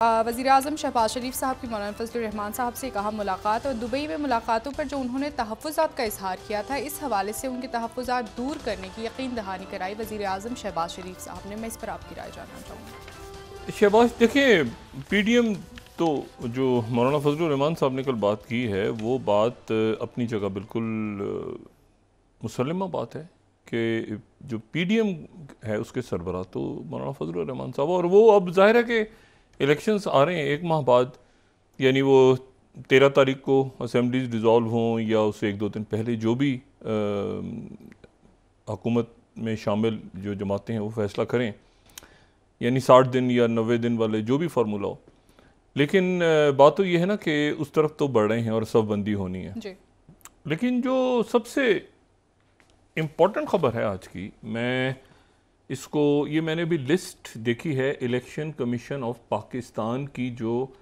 वज़ीर-ए-आज़म शहबाज शरीफ साहब की मौलाना फजलुर रहमान साहब से कहा मुलाकात और दुबई में मुलाकातों पर जो उन्होंने तहफ़्फ़ुज़ात का इजहार किया था, इस हवाले से उनके तहफ़्फ़ुज़ात दूर करने की यकीन दहानी कराई वज़ीर-ए-आज़म शहबाज शरीफ साहब ने। मैं इस पर आपकी राय जानना चाहूँगी। शहबाज देखिए, पीडीएम तो जो मौलाना फजलुर रहमान साहब ने कल बात की है वो बात अपनी जगह बिल्कुल मुसल्लमा बात है कि जो पीडीएम है उसके सरबराह तो मौलाना फजलुर रहमान साहब, और वो अब जाहिर है कि इलेक्शंस आ रहे हैं एक माह बाद, यानी वो 13 तारीख को असेंबलीज डिज़ोल्व हों या उससे एक दो दिन पहले जो भी हुकूमत में शामिल जो जमातें हैं वो फैसला करें, यानी 60 दिन या 90 दिन वाले जो भी फार्मूला हो। लेकिन बात तो ये है ना कि उस तरफ तो बढ़ रहे हैं और सब बंदी होनी है जी। लेकिन जो सबसे इम्पोर्टेंट खबर है आज की, मैं इसको ये मैंने भी लिस्ट देखी है इलेक्शन कमीशन ऑफ पाकिस्तान की, जो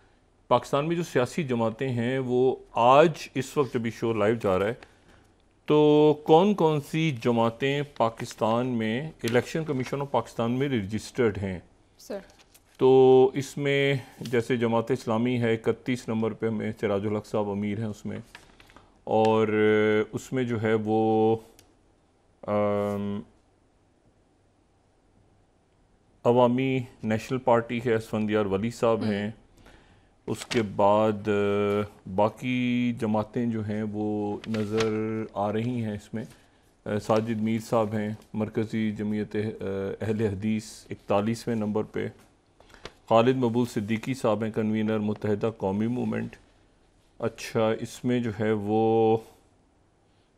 पाकिस्तान में जो सियासी जमातें हैं वो आज इस वक्त जब शो लाइव जा रहा है तो कौन कौन सी जमातें पाकिस्तान में इलेक्शन कमीशन ऑफ पाकिस्तान में रजिस्टर्ड हैं सर। तो इसमें जैसे जमात इस्लामी है 31 नंबर पे, हमें सिराजुल हक साहब अमीर हैं उसमें, और उसमें जो है वो अवामी नेशनल पार्टी है, असफंदियार वली साहब हैं। उसके बाद बाकी जमातें जो हैं वो नज़र आ रही हैं इसमें, साजिद मीर साहब हैं मरकज़ी जमीयत अहले हदीस 41वें नंबर पे, खालिद मकबूल सिद्दीकी साहब हैं कन्वीनर मुत्तहिदा कौमी मूवमेंट। अच्छा, इसमें जो है वो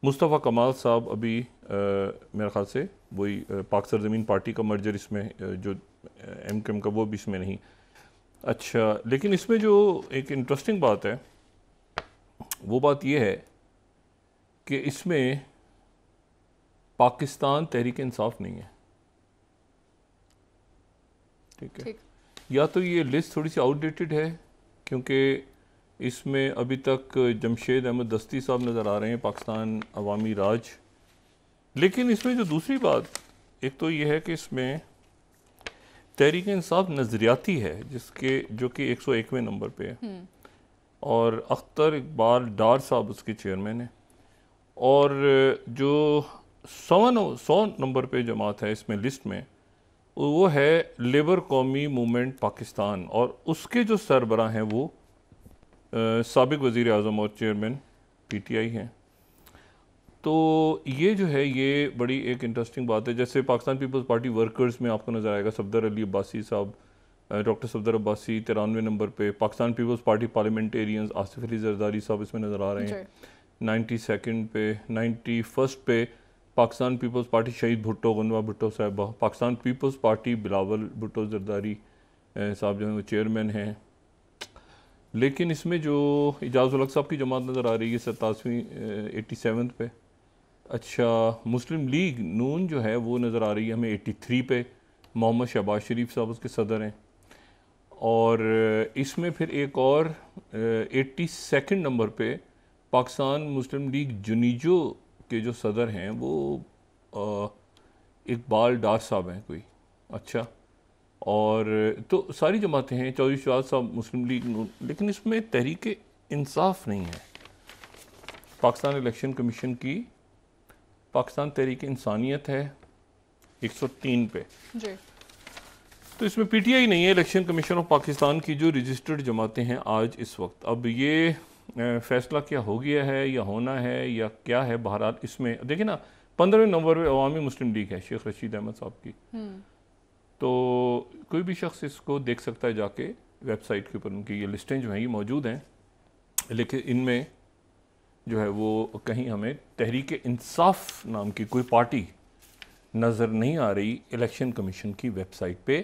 मुस्तफ़ा कमाल साहब अभी मेरे ख़्याल से वही पाक सरज़मीन पार्टी का मर्जर इसमें जो एमकेएम का वो भी इसमें नहीं। अच्छा, लेकिन इसमें जो एक इंटरेस्टिंग बात है वो बात ये है कि इसमें पाकिस्तान तहरीक इंसाफ नहीं है। ठीक है, या तो ये लिस्ट थोड़ी सी आउटडेटेड है क्योंकि इसमें अभी तक जमशेद अहमद दस्ती साहब नज़र आ रहे हैं पाकिस्तान अवामी राज। लेकिन इसमें जो दूसरी बात एक तो ये है कि इसमें तहरीक इंसाफ नज़रियाती है जिसके जो कि 101वें नंबर पे है और अख्तर इकबाल डार साहब उसके चेयरमैन हैं, और जो 100 नंबर पे जमात है इसमें लिस्ट में वो है लेबर कौमी मूवमेंट पाकिस्तान, और उसके जो सरबराह हैं वो साबिक वज़ीर आज़म और चेयरमैन पीटीआई हैं। तो ये जो है ये बड़ी एक इंटरेस्टिंग बात है। जैसे पाकिस्तान पीपल्स पार्टी वर्कर्स में आपको नज़र आएगा सफदर अली अब्बासी साहब, डॉक्टर सफदर अब्बासी 93वें नंबर पे। पाकिस्तान पीपल्स पार्टी पार्लियामेंटेरियंस आसिफ अली जरदारी साहब इसमें नज़र आ रहे हैं 92nd पे। 91st पे पाकिस्तान पीपल्स पार्टी शहीद भुट्टो गनवा भुट्टो साहबा। पाकिस्तान पीपल्स पार्टी बिलावल भुट्टो जरदारी साहब जो हैं वो चेयरमैन हैं। लेकिन इसमें जो इजाज़ उल हक साहब की जमात नज़र आ रही है 87वीं 87th पे। अच्छा, मुस्लिम लीग नून जो है वो नज़र आ रही है हमें 83 पे, मोहम्मद शहबाज शरीफ साहब उसके सदर हैं। और इसमें फिर एक और 82nd नंबर पे पाकिस्तान मुस्लिम लीग जुनीजो के जो सदर हैं वो इकबाल डार साहब हैं कोई। अच्छा, और तो सारी जमातें हैं, चौधरी शहबाज साहब मुस्लिम लीग नून, लेकिन इसमें तहरीक इंसाफ नहीं है। पाकिस्तान इलेक्शन कमीशन की पाकिस्तान तहरीक इंसानियत है 103 पे जी। तो इसमें पीटीआई नहीं है। इलेक्शन कमीशन ऑफ पाकिस्तान की जो रजिस्टर्ड जमातें हैं आज इस वक्त, अब ये फैसला क्या हो गया है या होना है या क्या है, बहरहाल इसमें देखिए ना 15वें नंबर पे अवामी मुस्लिम लीग है शेख रशीद अहमद साहब की। तो कोई भी शख्स इसको देख सकता है जाके वेबसाइट के ऊपर, उनकी ये लिस्टें जो हैं ये मौजूद हैं, लेकिन इनमें जो है वो कहीं हमें तहरीक इंसाफ नाम की कोई पार्टी नज़र नहीं आ रही इलेक्शन कमीशन की वेबसाइट पे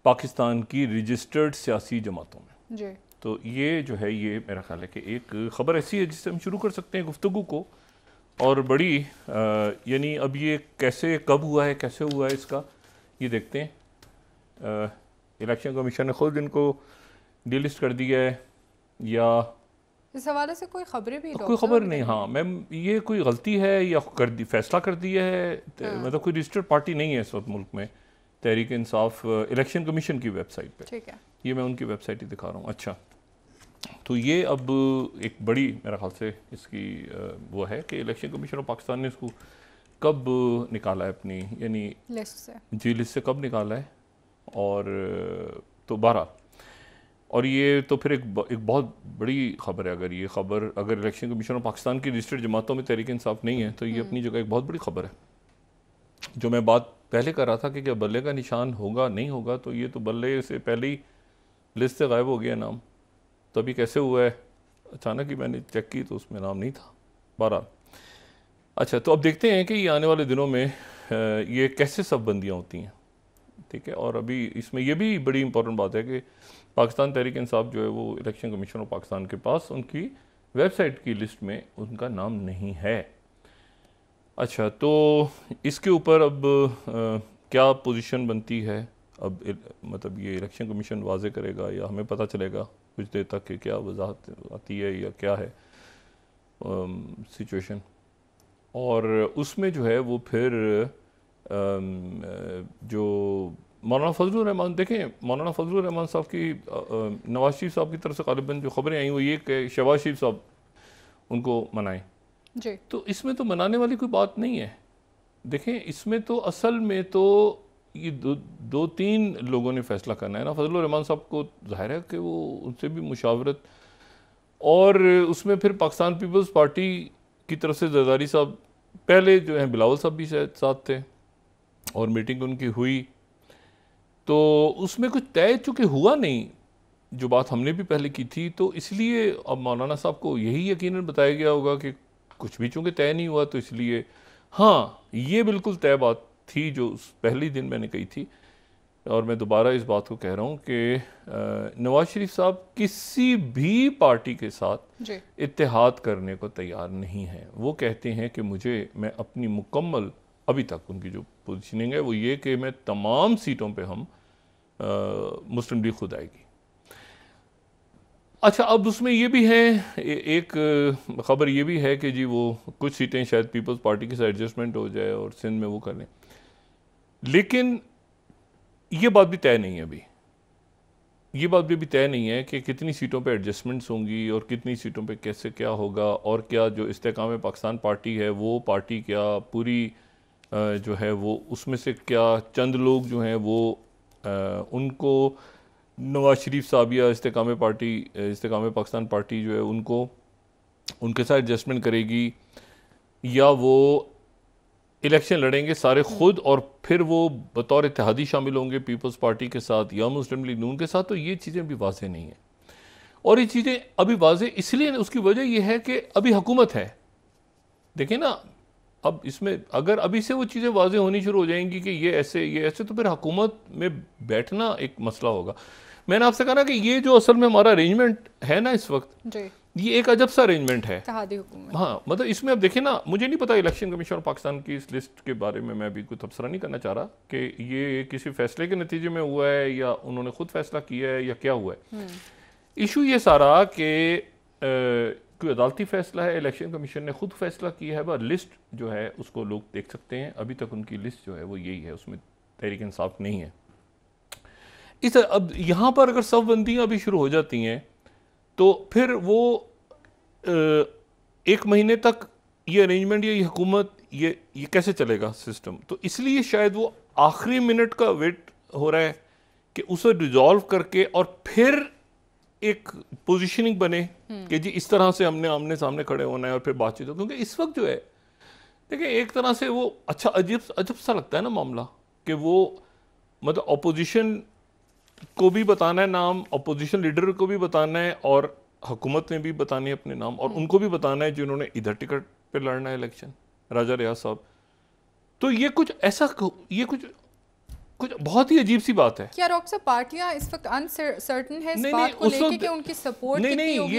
पाकिस्तान की रजिस्टर्ड सियासी जमातों में जी। तो ये जो है ये मेरा ख्याल है कि एक ख़बर ऐसी है जिससे हम शुरू कर सकते हैं गुफ्तगू को, और बड़ी यानी अब ये कैसे कब हुआ है कैसे हुआ है इसका ये देखते हैं। इलेक्शन कमीशन ने खुद इनको डिलिस्ट कर दिया है या इस हवाले से कोई खबरें भी कोई खबर नहीं। हाँ मैम, ये कोई गलती है या फैसला कर दिया है, मतलब कोई रजिस्टर्ड पार्टी नहीं है इस वक्त मुल्क में तहरीक इंसाफ इलेक्शन कमीशन की वेबसाइट पे। ठीक है। ये मैं उनकी वेबसाइट ही दिखा रहा हूँ। अच्छा, तो ये अब एक बड़ी मेरा ख्याल से इसकी वो है कि इलेक्शन कमीशन ऑफ पाकिस्तान ने इसको कब निकाला है अपनी, यानी लिस्ट से, जी लिस्ट से कब निकाला है, और तो 12, और ये तो फिर एक बहुत बड़ी खबर है। अगर इलेक्शन कमीशन ऑफ पाकिस्तान की रजिस्टर्ड जमातों में तहरीक इंसाफ नहीं है तो ये अपनी जगह एक बहुत बड़ी खबर है। जो मैं बात पहले कर रहा था कि क्या बल्ले का निशान होगा नहीं होगा, तो ये तो बल्ले से पहले ही लिस्ट से गायब हो गया नाम। तो अभी कैसे हुआ है, अचानक ही मैंने चेक की तो उसमें नाम नहीं था। 12। अच्छा, तो अब देखते हैं कि ये आने वाले दिनों में ये कैसे सब बंदियाँ होती हैं, ठीक है। और अभी इसमें ये भी बड़ी इंपॉर्टेंट बात है कि पाकिस्तान तहरीक इंसाफ जो है वो इलेक्शन कमीशन ऑफ पाकिस्तान के पास उनकी वेबसाइट की लिस्ट में उनका नाम नहीं है। अच्छा, तो इसके ऊपर अब क्या पोजीशन बनती है, अब मतलब ये इलेक्शन कमीशन वाजे करेगा या हमें पता चलेगा कुछ देर तक कि क्या वजाहत आती है या क्या है सिचुएशन। और उसमें जो है वो फिर जो मौलाना फजलुर रहमान, देखें मौलाना फजलुर रहमान साहब की नवाज शरीफ साहब की तरफ से ग़ालिबन जो खबरें आई वो ये कि शहबाज शरीफ साहब उनको मनाएं जी। तो इसमें तो मनाने वाली कोई बात नहीं है। देखें इसमें तो असल में तो ये दो तीन लोगों ने फैसला करना है ना। फजलुर रहमान साहब को जाहिर है कि वो उनसे भी मुशावरत, और उसमें फिर पाकिस्तान पीपल्स पार्टी की तरफ से जरदारी साहब, पहले जो है बिलावल साहब भी शायद साथ थे और मीटिंग उनकी हुई, तो उसमें कुछ तय चूँकि हुआ नहीं जो बात हमने भी पहले की थी, तो इसलिए अब मौलाना साहब को यही यकीनन बताया गया होगा कि कुछ भी चूँकि तय नहीं हुआ, तो इसलिए हाँ ये बिल्कुल तय बात थी जो उस पहले दिन मैंने कही थी, और मैं दोबारा इस बात को कह रहा हूँ कि नवाज शरीफ साहब किसी भी पार्टी के साथ इत्तेहाद करने को तैयार नहीं है। वो कहते हैं कि मैं अपनी मुकम्मल, अभी तक उनकी जो पोजीशनिंग है वो ये कि मैं तमाम सीटों पे हम मुस्लिम लीग खुद आएगी। अच्छा, अब उसमें ये भी है, एक खबर ये भी है कि जी वो कुछ सीटें शायद पीपल्स पार्टी के साथ एडजस्टमेंट हो जाए और सिंध में वो कर लें, लेकिन ये बात भी तय नहीं है अभी। ये बात भी तय नहीं है कि कितनी सीटों पे एडजस्टमेंट्स होंगी और कितनी सीटों पे कैसे क्या होगा, और क्या जो इस्तेकाम पाकिस्तान पार्टी है वो पार्टी क्या पूरी जो है वो उसमें से क्या चंद लोग जो हैं वो उनको नवाज शरीफ साहब या इस्तेकाम पाकिस्तान पार्टी जो है उनको उनके साथ एडजस्टमेंट करेगी, या वो इलेक्शन लड़ेंगे सारे खुद और फिर वो बतौर इत्तेहादी शामिल होंगे पीपल्स पार्टी के साथ या मुस्लिम लीग नून के साथ। तो ये चीज़ें अभी वाज़ेह नहीं है, और ये चीज़ें अभी वाज़ेह इसलिए, उसकी वजह यह है कि अभी हुकूमत है। देखिए ना, अब इसमें अगर अभी से वो चीज़ें वाज़ेह होनी शुरू हो जाएंगी कि ये ऐसे तो फिर हुकूमत में बैठना एक मसला होगा। मैंने आपसे कहा ना कि ये जो असल में हमारा अरेंजमेंट है ना इस वक्त, ये एक अजब सा अरेंजमेंट है। हाँ, मतलब इसमें अब देखिए ना, मुझे नहीं पता इलेक्शन कमीशन ऑफ पाकिस्तान की इस लिस्ट के बारे में, मैं अभी कोई तबसरा नहीं करना चाह रहा कि ये किसी फैसले के नतीजे में हुआ है या उन्होंने खुद फैसला किया है या क्या हुआ है। इशू ये सारा कि कोई अदालती फैसला है, इलेक्शन कमीशन ने खुद फैसला किया है, वह लिस्ट जो है उसको लोग देख सकते हैं। अभी तक उनकी लिस्ट जो है वो यही है, उसमें तहरीक इंसाफ नहीं है। अब यहाँ पर अगर सब बंदियाँ अभी शुरू हो जाती हैं तो फिर वो एक महीने तक ये अरेंजमेंट, ये हुकूमत, ये कैसे चलेगा सिस्टम। तो इसलिए शायद वो आखिरी मिनट का वेट हो रहा है कि उसे रिजॉल्व करके और फिर एक पोजीशनिंग बने कि जी इस तरह से हमने आमने सामने खड़े होना है और फिर बातचीत हो। क्योंकि इस वक्त जो है देखिए एक तरह से वो अच्छा अजब सा लगता है ना मामला, कि वो मतलब अपोजिशन को भी बताना है नाम, अपोजिशन लीडर को भी बताना है, और हुकूमत ने भी बताने अपने नाम, और उनको भी बताना है जिन्होंने इधर टिकट पे लड़ना है इलेक्शन, राजा रियाज साहब। तो ये कुछ ऐसा, ये कुछ बहुत ही अजीब सी बात है। क्या डॉक्टर साहब पार्टियां इस वक्त अनसर्टन है इस बात को लेके कि उनकी सपोर्ट कितनी होगी?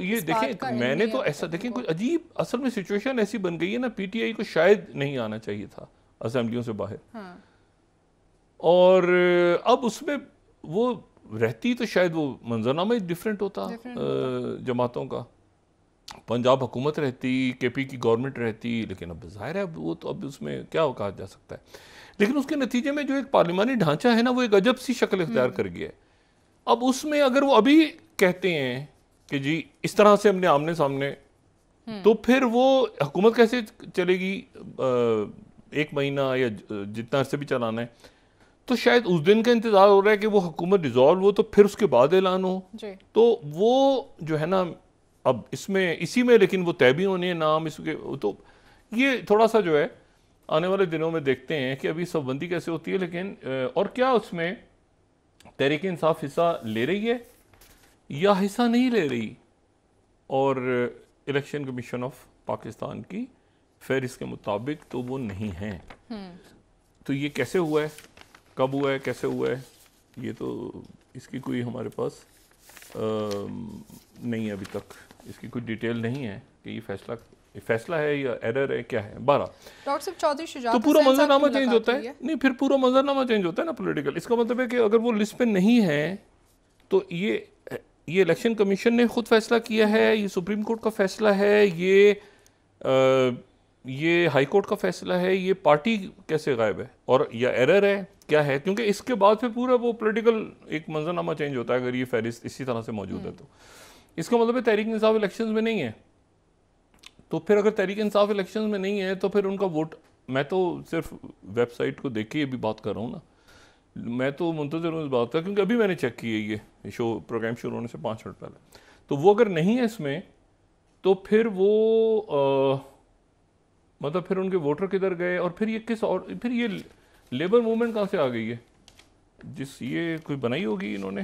ये देखें, मैंने तो ऐसा देखें कुछ अजीब असल में सिचुएशन ऐसी बन गई है ना, पीटीआई को शायद नहीं आना चाहिए था असेंबलियों से बाहर। और अब उसमें वो रहती तो शायद वो मंजरनामा ही डिफरेंट होता जमातों का। पंजाब हुकूमत रहती, केपी की गवर्नमेंट रहती, लेकिन अब जाहिर है वो तो अब उसमें क्या कहा जा सकता है। लेकिन उसके नतीजे में जो एक पार्लिमानी ढांचा है ना, वो एक अजब सी शक्ल इख्तियार कर गया है। अब उसमें अगर वो अभी कहते हैं कि जी इस तरह से हमने आमने सामने, तो फिर वो हुकूमत कैसे चलेगी? एक महीना या जितना अरसे भी चलाना है, तो शायद उस दिन का इंतज़ार हो रहा है कि वो हुकूमत डिज़ोल्व हो तो फिर उसके बाद ऐलान हो। तो वो जो है ना, अब इसमें इसी में लेकिन वो तय भी होने हैं नाम इसके, तो ये थोड़ा सा जो है आने वाले दिनों में देखते हैं कि अभी सबबंदी कैसे होती है। लेकिन और क्या उसमें तहरीक इंसाफ हिस्सा ले रही है या हिस्सा नहीं ले रही, और इलेक्शन कमीशन ऑफ पाकिस्तान की फहरिस्त के मुताबिक तो वो नहीं है। तो ये कैसे हुआ है, कब हुआ है, कैसे हुआ है, ये तो इसकी कोई हमारे पास नहीं है अभी तक, इसकी कोई डिटेल नहीं है कि ये फैसला है या एरर है, क्या है। 12 डॉक्टर साहब चौधरी शुजात तो पूरा हुसैन साहब मंजरनामा की चेंज मुलाकात होता हुई है। नहीं, फिर पूरा मंजरनामा चेंज होता है ना पॉलिटिकल। इसका मतलब है कि अगर वो लिस्ट पे नहीं है तो ये इलेक्शन कमीशन ने खुद फैसला किया है, ये सुप्रीम कोर्ट का फैसला है, ये हाई कोर्ट का फैसला है, ये पार्टी कैसे गायब है और या एरर है, क्या है? क्योंकि इसके बाद फिर पूरा वो पॉलिटिकल एक मंजरनामा चेंज होता है अगर ये फहरिस्त इसी तरह से मौजूद है। तो इसका मतलब है तहरीक इंसाफ इलेक्शंस में नहीं है। तो फिर अगर तहरीक इंसाफ इलेक्शंस में नहीं है तो फिर उनका वोट, मैं तो सिर्फ वेबसाइट को देख के अभी बात कर रहा हूँ ना, मैं तो मुंतज़िर हूँ इस बात का, क्योंकि अभी मैंने चेक किया ये प्रोग्राम शुरू होने से 5 मिनट पहले। तो वो अगर नहीं है इसमें तो फिर वो मतलब फिर उनके वोटर किधर गए, और फिर ये किस, और फिर ये लेबर मूवमेंट कहाँ से आ गई है, ये कोई बनाई होगी इन्होंने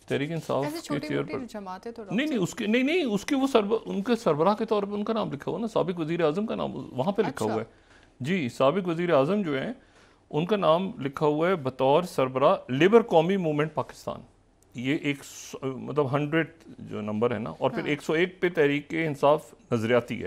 तहरीक इंसाफ के चेयर पर। नहीं उसके नहीं उसके वो उनके सरबराह के तौर पे उनका नाम लिखा हुआ ना, साबिक वज़ीर आज़म का नाम वहाँ पे लिखा हुआ है जी। साबिक वज़ीर आज़म जो हैं उनका नाम लिखा हुआ है बतौर सरबराह लेबर कौमी मूवमेंट पाकिस्तान। ये एक मतलब 100 जो नंबर है ना, और फिर 101 पे तहरीक इंसाफ नजरियाती है।